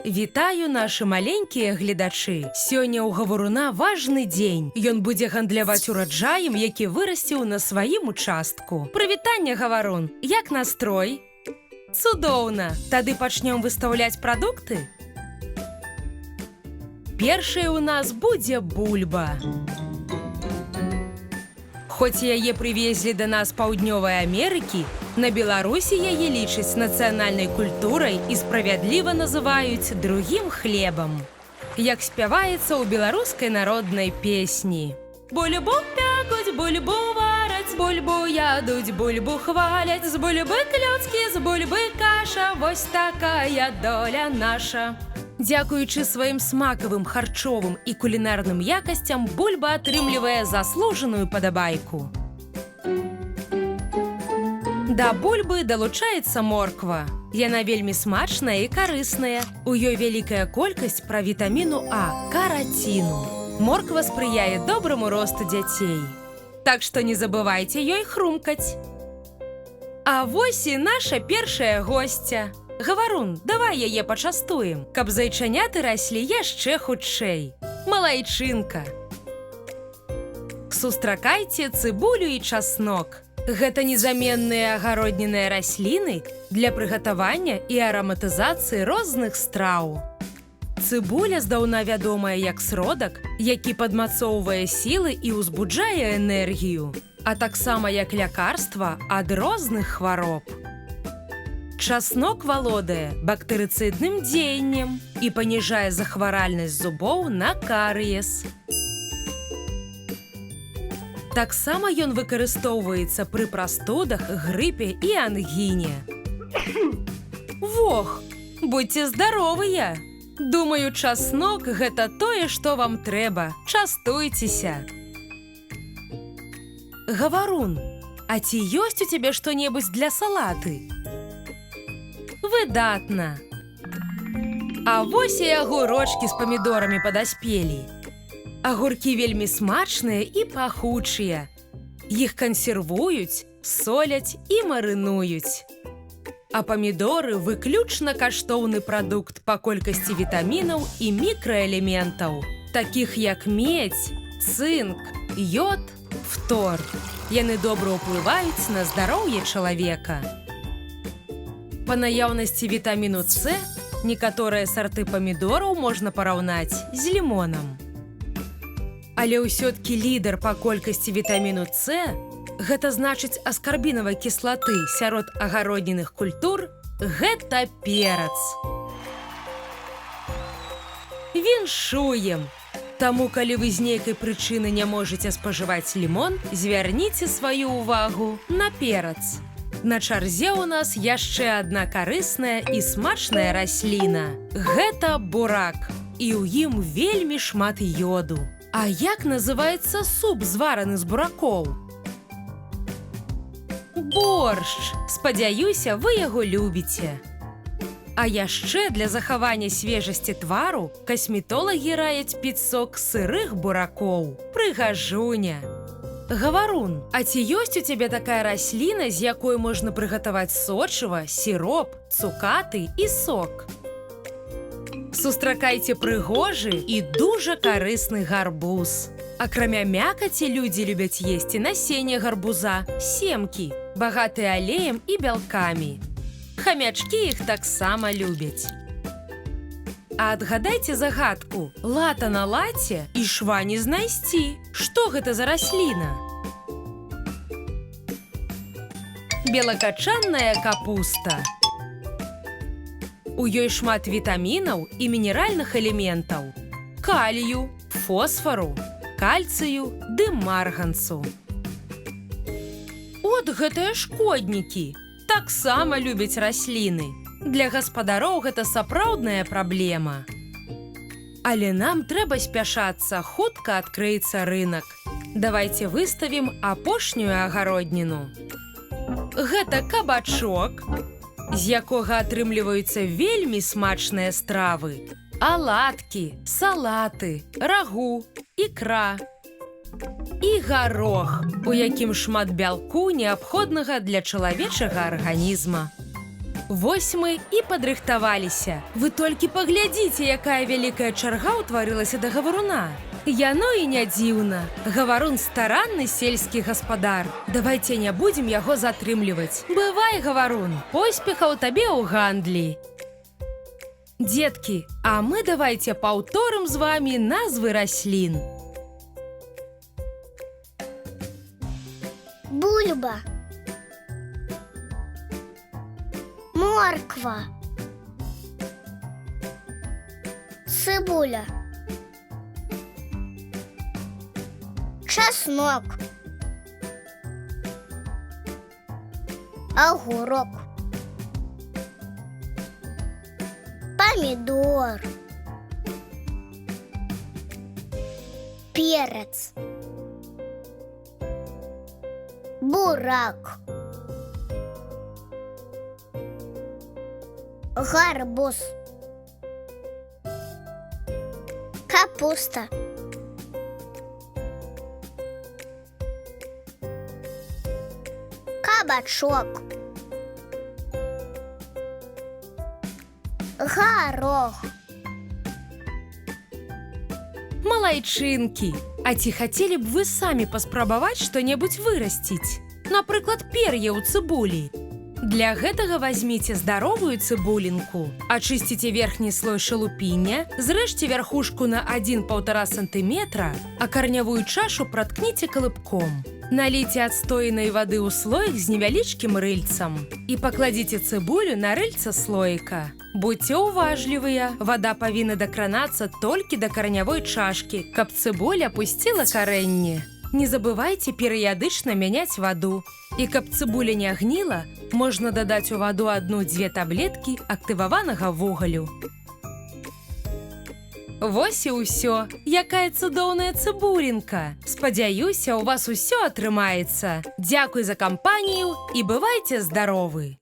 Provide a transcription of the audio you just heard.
Вітаю, нашы маленькія гледачы. Сёння ў гаваруна важны дзень. Ён будзе гандляваць ураджаем, які вырасціў на сваім участку. Прывітанне, гаварун! Як настрой? Цудоўна! Тады пачнём выстаўляць прадукты? Першая ў нас будзе бульба. Хоць яе прывезлі да нас з Паўднёвай Амерыкі, на Беларусі яе лічаць нацыянальнай культурай і справядліва называюць другім хлебам. Як спяваецца ў беларускай народнай песні. Бульбу пякуць, бульбу вараць, бульбу ядуць, бульбу хваляць, з бульбы клёцкі, з бульбы каша, вось такая доля наша. Дзякуючы сваім смакавым, харчовым і кулінарным якасцям, бульба атрымлівае заслужаную падабайку. Да бульбы далучаецца морква. Яна вельмі смачная і карысная. У ёй вялікая колькасць правітаміну А – караціну. Морква спрыяе добраму росту дзяцей. Так што не забывайце ёй хрумкаць. А вось і наша першая госця. Гаварун, давай яе пачастуем, каб зайчаняты раслі яшчэ хутчэй. Малайчынка. Сустракайце цыбулю і часнок. Гэта незаменныя агародніныя расліны для прыгатавання і араматызацыі розных страў. Цыбуля здаўна вядомая як сродак, які падмацоўвае сілы і ўзбуджае энергію, а таксама як лякарства ад розных хвароб. Часнок валодае бактэрыцыдным дзеяннем і паніжае захваральнасць зубоў на карыес. Таксама ён выкарыстоўваецца пры прастудах, грыпе і ангіне. Вох, будьце здаровыя! Думаю, часнок – гэта тое, што вам трэба. Частуйцеся! Гаварун, а ці ёсць у цябе што-небудзь для салаты? Выдатна! А вось і агурочкі з памідорамі падаспелі. Агуркі вельмі смачныя і пахучыя. Іх кансервуюць, соляць і марынуюць. А памідоры выключна каштоўны прадукт па колькасці вітамінаў і мікраэлементаў, такіх як медзь, цынк, ёд, фтор. Яны добра ўплываюць на здароўе чалавека. Па наяўнасці вітаміну С некаторыя сарты памідораў можна параўнаць з лімонам. Але ўсё-ткі лідар па колькасці вітаміну С – гэта значыць аскарбінавай кіслаты сярод агароднінных культур – гэта перац. Віншуем! Таму, калі вы з нейкай прычыны не можаце спажываць лімон, звярніце сваю ўвагу на перац. На чарзе ў нас яшчэ адна карысная і смачная расліна. Гэта бурак. І ў ім вельмі шмат ёду. А як называецца суп, звараны з буракоў? Боршч. Спадзяюся, вы яго любіце. А яшчэ для захавання свежасці твару касметолагі раяць піць сок сырых буракоў. Прыгажуня! Гаварун, а ці ёсць у цябе такая расліна, з якой можна прыгатаваць сочыва, сіроп, цукаты і сок? Сустракайце прыгожы і дужа карысны гарбуз. Акрамя мякаці людзі любяць есці насенне гарбуза, семкі, багатыя алеем і бялкамі. Хамячкі іх таксама любяць. А адгадайце загадку. Лата на лаце і шва не знайсці. Што гэта за расліна? Белакачанная капуста. У ёй шмат вітамінаў і мінеральных элементаў. Калію, фосфару, кальцыю ды марганцу. От гэтыя шкоднікі. Таксама любяць расліны. Для гаспадароў гэта сапраўдная праблема. Але нам трэба спяшацца, хутка адкрыецца рынак. Давайце выставім апошнюю агародніну. Гэта кабачок, з якога атрымліваюцца вельмі смачныя стравы. Аладкі, салаты, рагу, ікра. І гарох, у якім шмат бялку, неабходнага для чалавечага арганізма. Вось мы і падрыхтаваліся. Вы толькі паглядзіце, якая вялікая чарга ўтварылася да гаваруна. Яно і не дзіўна. Гаварун старанны сельскі гаспадар. Давайце не будзем яго затрымліваць. Бывай, гаварун, поспехаў табе ў гандлі. Дзеткі, а мы давайце паўторым з вамі назвы раслін. Бульба, морква, цибуля, чеснок, огурок, помидор, перец, бурак, гарбуз, капуста, кабачок, горох. Малайчынкі, а ці хацелі б вы самі паспрабаваць што-небудзь вырасціць? Напрыклад, пер'е ў цыбулі. Для гэтага вазьміце здаровую цыбулінку, ачысціце верхні слой шалупіння, зрэжце вярхушку на 1–1,5 сантыметра, а карнявую чашу праткніце калыбком. Наліце адстоянай вады ў слоік з невялічкім рыльцам і пакладзіце цыбулю на рыльца слоіка. Будьце ўважлівыя, вада павінна дакранацца толькі да карнявой чашкі, каб цыбуля пусціла карэнне. Не забывайце перыядычна мяняць ваду. І каб цыбуля не гніла, можна дадаць у ваду 1–2 таблеткі актываванага вугалю. Вось і ўсё. Якая цудоўная цыбулінка! Спадзяюся, у вас усё атрымаецца. Дзякуй за кампанію і бывайце здаровы!